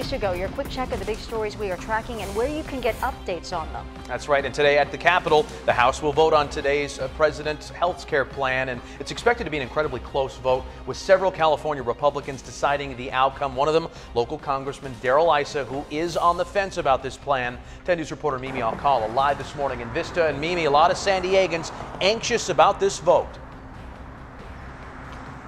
News to Go, your quick check of the big stories we are tracking and where you can get updates on them. That's right. And today at the Capitol, the House will vote on today's president's health care plan. And it's expected to be an incredibly close vote, with several California Republicans deciding the outcome. One of them, local Congressman Darrell Issa, who is on the fence about this plan. 10 News reporter Mimi Alcala live this morning in Vista. And Mimi, a lot of San Diegans anxious about this vote.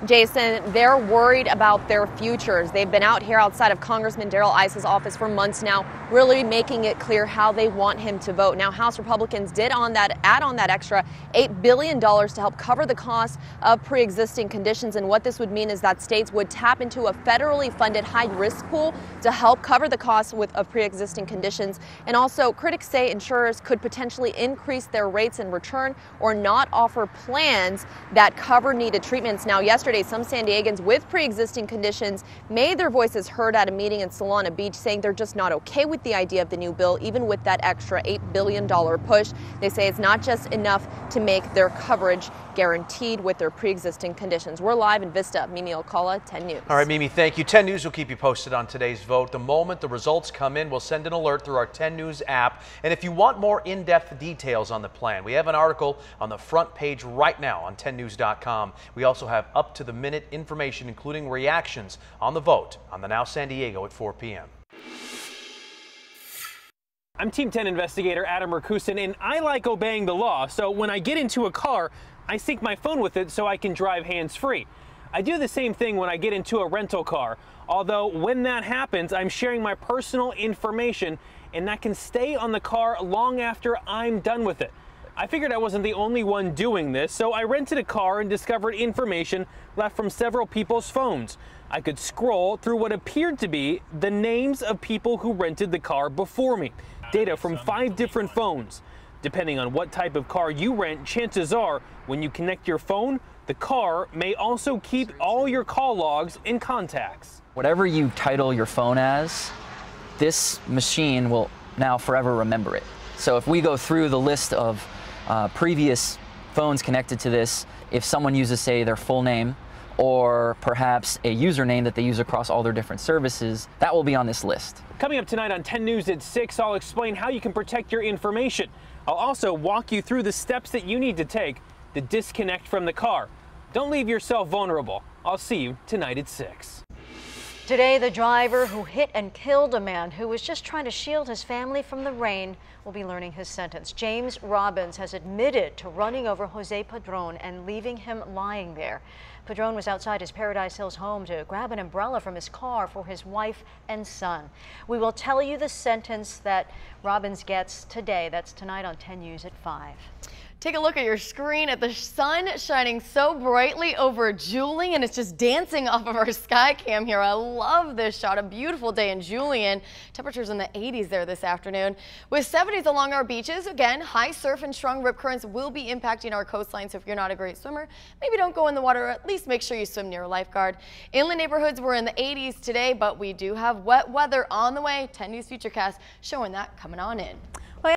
Jason, they're worried about their futures. They've been out here outside of Congressman Darrell Issa's office for months now, really making it clear how they want him to vote. Now, House Republicans did add on that extra $8 billion to help cover the cost of pre-existing conditions. And what this would mean is that states would tap into a federally funded high-risk pool to help cover the costs of pre-existing conditions. And also, critics say insurers could potentially increase their rates in return or not offer plans that cover needed treatments. Now, yesterday, some San Diegans with pre-existing conditions made their voices heard at a meeting in Solana Beach, saying they're just not okay with the idea of the new bill, even with that extra $8 billion push. They say it's not just enough to make their coverage guaranteed with their pre-existing conditions. We're live in Vista. Mimi Alcala, 10 News. All right, Mimi, thank you. 10 News will keep you posted on today's vote. The moment the results come in, we'll send an alert through our 10 News app. And if you want more in-depth details on the plan, we have an article on the front page right now on 10news.com. We also have up-to-the-minute information, including reactions on the vote on the Now San Diego at 4 p.m. I'm Team 10 investigator Adam Rakusin, and I like obeying the law. So when I get into a car, I sync my phone with it so I can drive hands-free. I do the same thing when I get into a rental car, although when that happens, I'm sharing my personal information, and that can stay on the car long after I'm done with it. I figured I wasn't the only one doing this, so I rented a car and discovered information left from several people's phones. I could scroll through what appeared to be the names of people who rented the car before me. Data from 5 different phones. Depending on what type of car you rent, chances are when you connect your phone, the car may also keep all your call logs and contacts. Whatever you title your phone as, this machine will now forever remember it. So if we go through the list of previous phones connected to this, if someone uses, say, their full name or perhaps a username that they use across all their different services, that will be on this list. Coming up tonight on 10 News at 6, I'll explain how you can protect your information. I'll also walk you through the steps that you need to take to disconnect from the car. Don't leave yourself vulnerable. I'll see you tonight at 6. Today, the driver who hit and killed a man who was just trying to shield his family from the rain will be learning his sentence. James Robbins has admitted to running over Jose Padron and leaving him lying there. Padron was outside his Paradise Hills home to grab an umbrella from his car for his wife and son. We will tell you the sentence that Robbins gets today. That's tonight on 10 News at 5. Take a look at your screen at the sun shining so brightly over Julian. It's just dancing off of our sky cam here. I love this shot. A beautiful day in Julian. Temperatures in the 80s there this afternoon. With 70s along our beaches. Again, high surf and strong rip currents will be impacting our coastline. So if you're not a great swimmer, maybe don't go in the water, or at least make sure you swim near a lifeguard. Inland neighborhoods were in the 80s today, but we do have wet weather on the way. 10 News Futurecast showing that coming on in.